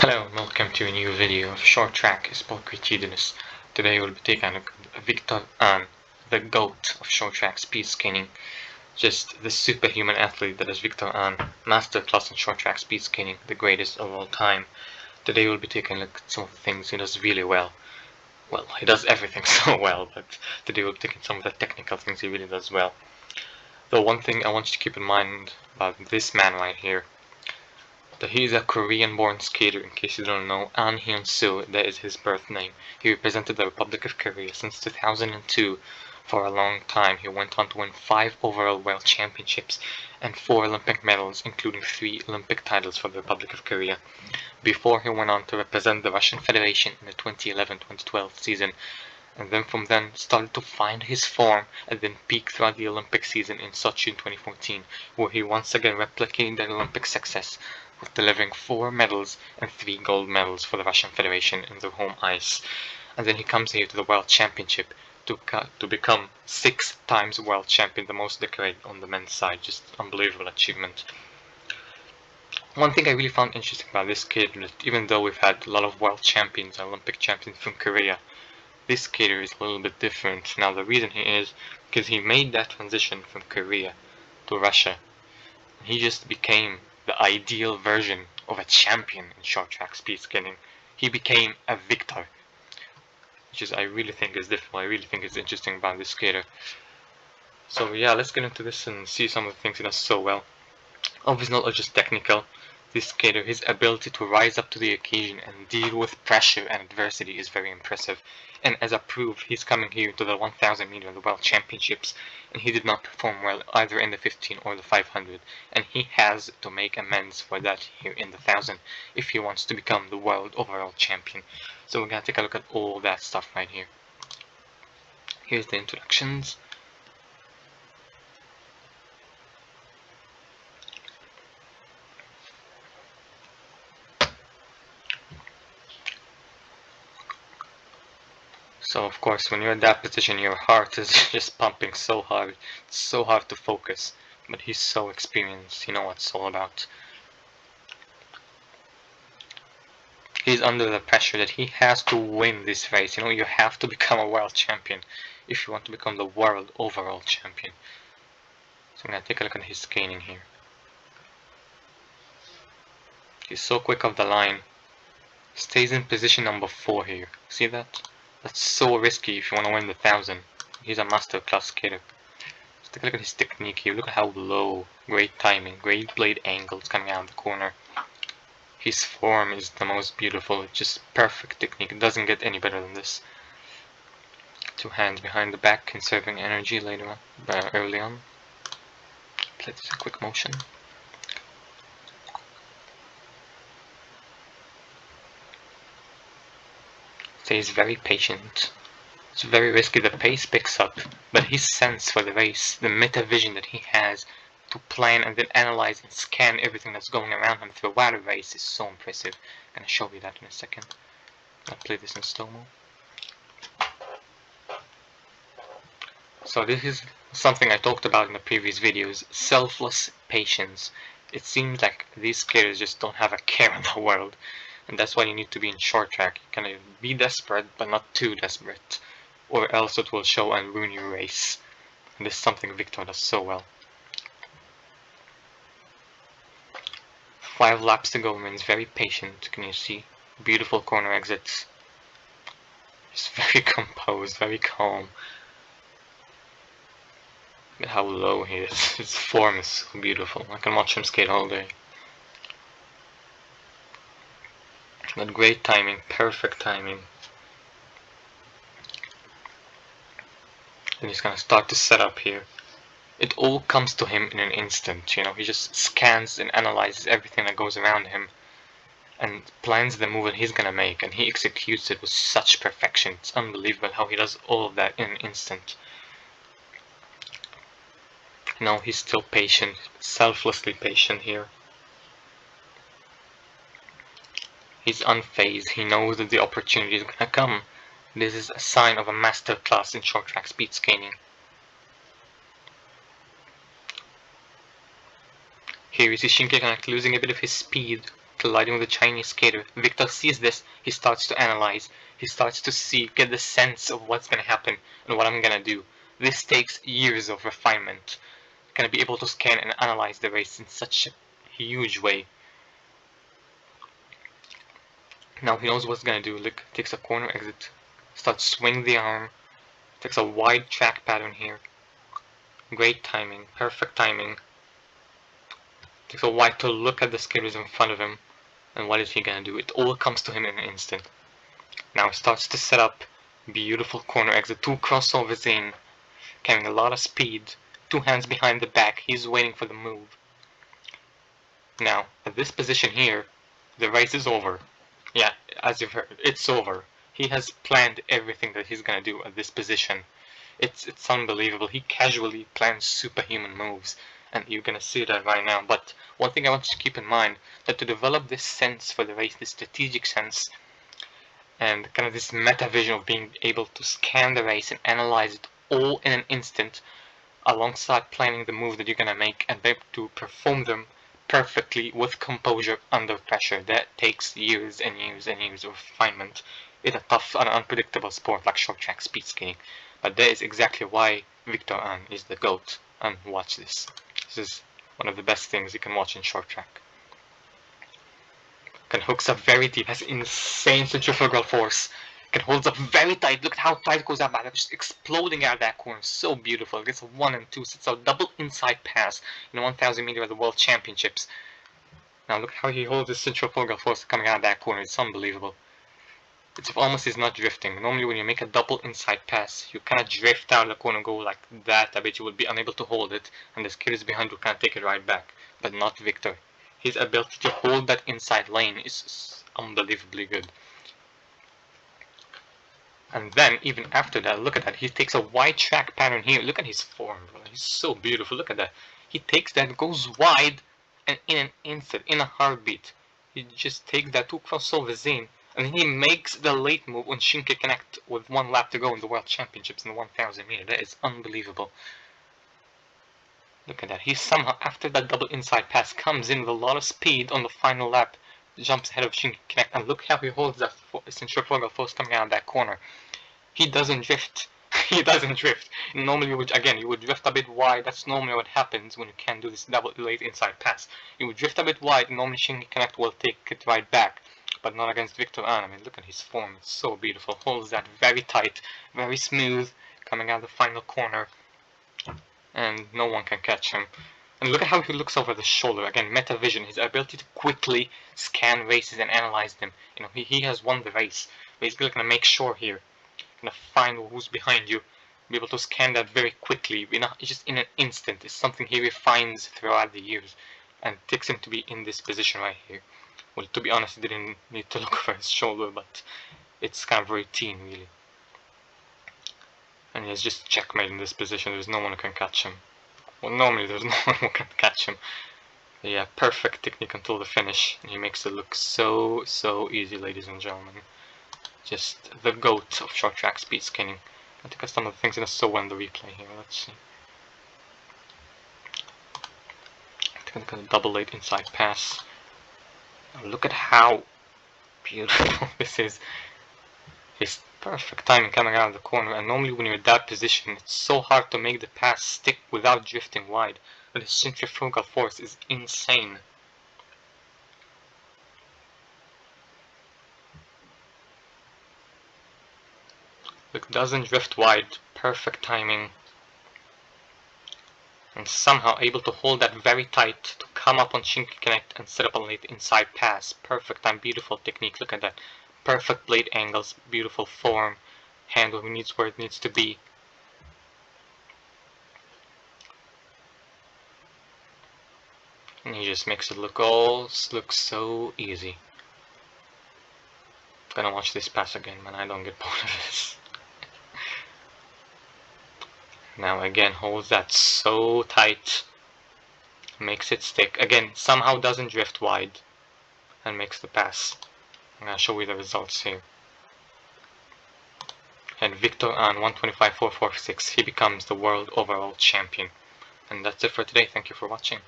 Hello and welcome to a new video of short track sport creativeness. Today we'll be taking a look at Victor An, the GOAT of short track speed skating. Just the superhuman athlete that is Victor An, masterclass in short track speed skating, the greatest of all time. Today we'll be taking a look at some of the things he does really well. Well, he does everything so well, but today we'll be taking some of the technical things he really does well. The one thing I want you to keep in mind about this man right here, that he is a Korean-born skater. In case you don't know, Hyun, that is his birth name. He represented the Republic of Korea since 2002 for a long time. He went on to win 5 overall world championships and 4 Olympic medals, including 3 Olympic titles for the Republic of Korea, before he went on to represent the Russian Federation in the 2011-2012 season, and then from then started to find his form and then peak throughout the Olympic season in Sochi in 2014, where he once again replicated that Olympic success with delivering 4 medals and 3 gold medals for the Russian Federation in the home ice. And then he comes here to the World Championship to become 6 times world champion, the most decorated on the men's side. Just unbelievable achievement. One thing I really found interesting about this kid, that even though we've had a lot of world champions and Olympic champions from Korea, this skater is a little bit different. Now the reason he is because he made that transition from Korea to Russia. He just became the ideal version of a champion in short track speed skating. He became a victor, which is I really think is different. I really think is interesting about this skater. So yeah, let's get into this and see some of the things he does so well. Obviously not just technical. This skater, his ability to rise up to the occasion and deal with pressure and adversity is very impressive. And as a proof, he's coming here to the 1000 meter the World Championships, and he did not perform well either in the 15 or the 500, and he has to make amends for that here in the 1000 if he wants to become the world overall champion. So we're gonna take a look at all that stuff right here. Here's the introductions. So of course, when you're in that position, your heart is just pumping so hard. It's so hard to focus. But he's so experienced. He knows what it's all about. He's under the pressure that he has to win this race. You have to become a world champion if you want to become the world overall champion. So I'm gonna take a look at his skating here. He's so quick off the line. Stays in position number 4 here. See that? That's so risky if you want to win the 1000. He's a master class skater. Let's take a look at his technique here. Look at how low. Great timing. Great blade angles coming out of the corner. His form is the most beautiful. It's just perfect technique. It doesn't get any better than this. 2 hands behind the back, conserving energy later on, early on. Play this a quick motion. Stays very patient. It's very risky. The pace picks up, but his sense for the race, the meta vision that he has to plan and then analyze and scan everything that's going around him throughout a race is so impressive. I'm gonna show you that in a second. I'll play this in slow-mo. So this is something I talked about in the previous videos, selfless patience. It seems like these skaters just don't have a care in the world. And that's why you need to be in short track. You can be desperate, but not too desperate, or else it will show and ruin your race. And this is something Victor does so well. 5 laps to go, remains very patient. Can you see? Beautiful corner exits. He's very composed, very calm. Look at how low he is. His form is so beautiful. I can watch him skate all day. But great timing, perfect timing. And he's gonna start to set up here. It all comes to him in an instant, he just scans and analyzes everything that goes around him and plans the move that he's gonna make, and he executes it with such perfection. It's unbelievable how he does all of that in an instant. He's still patient, selflessly patient here. He's unfazed. He knows that the opportunity is gonna come. This is a sign of a master class in short track speed skating. Here we see Shinkai losing a bit of his speed colliding with the Chinese skater. Victor sees this, he starts to analyze, he starts to see, get the sense of what's gonna happen and what I'm gonna do. This takes years of refinement. Gonna be able to scan and analyze the race in such a huge way. Now he knows what's gonna do. Look, takes a corner exit, starts swing the arm, takes a wide track pattern here. Great timing, perfect timing. Takes a while to look at the skaters in front of him, and what is he gonna do? It all comes to him in an instant. Now starts to set up, beautiful corner exit, 2 crossovers in, carrying a lot of speed, 2 hands behind the back, he's waiting for the move. Now, at this position here, the race is over. Yeah, as you've heard, it's over. He has planned everything that he's gonna do at this position. It's unbelievable. He casually plans superhuman moves, and you're gonna see that right now. But one thing I want you to keep in mind, that to develop this sense for the race, this strategic sense, and kind of this meta vision of being able to scan the race and analyze it all in an instant, alongside planning the move that you're gonna make and be able to perform them perfectly with composure under pressure. That takes years and years and years of refinement in a tough and unpredictable sport like short track speed skating. But that is exactly why Victor An is the GOAT. And watch this. This is one of the best things you can watch in short track. Can hooks up very deep, has insane centrifugal force. Can holds up very tight. Look at how tight it goes up. Just exploding out of that corner. So beautiful. Gets a 1 and 2. Sets a double inside pass in 1,000 meter at the World Championships. Now look how he holds his centrifugal force coming out of that corner. It's unbelievable. It's almost is not drifting. Normally when you make a double inside pass, you kind of drift out of the corner and go like that. I bet you would be unable to hold it, and the skaters behind will kind of take it right back. But not Victor. His ability to hold that inside lane is unbelievably good. And then, even after that, look at that. He takes a wide track pattern here. Look at his form, bro. He's so beautiful. Look at that. He takes that, goes wide, and in an instant, in a heartbeat, he just takes that 2 crossovers in, and he makes the late move on Shinki Connect with 1 lap to go in the World Championships in the 1,000 meter. That is unbelievable. Look at that. He somehow, after that double inside pass, comes in with a lot of speed on the final lap, jumps ahead of Shinki Connect, and look how he holds that centrifugal force coming out of that corner. He doesn't drift. He doesn't drift. Normally, you would drift a bit wide. That's normally what happens when you can't do this double late inside pass. You would drift a bit wide, and normally Shinki Connect will take it right back. But not against Victor An. I mean, look at his form. It's so beautiful. Holds that very tight, very smooth, coming out the final corner. And no one can catch him. And look at how he looks over the shoulder. Again, meta vision, his ability to quickly scan races and analyze them. You know, he has won the race. Basically, gonna make sure here, gonna find who's behind you, be able to scan that very quickly, just in an instant. It's something he refines throughout the years, and it takes him to be in this position right here. Well, to be honest, he didn't need to look over his shoulder, but it's kind of routine, really. And he's just checkmate in this position. There's no one who can catch him. Well, normally there's no one who can catch him. But yeah, perfect technique until the finish. And he makes it look so easy, ladies and gentlemen. Just the GOAT of short track speed skating. I think I some of the things in a so well in the replay here. Let's see. Technical double late inside pass. Now look at how beautiful this is. His perfect timing coming out of the corner, and normally when you're in that position, it's so hard to make the pass stick without drifting wide. But his centrifugal force is insane. Look, doesn't drift wide, perfect timing. And somehow able to hold that very tight to come up on Shinki Connect and set up a late inside pass. Perfect time, beautiful technique. Look at that. Perfect blade angles, beautiful form, hand where it needs to be. And he just makes it look so easy. I'm gonna watch this pass again, man. I don't get bored of this. Now again, holds that so tight, makes it stick. Again, somehow doesn't drift wide, and makes the pass. I'm gonna show you the results here. And Victor An 125.446, he becomes the world overall champion. And that's it for today. Thank you for watching.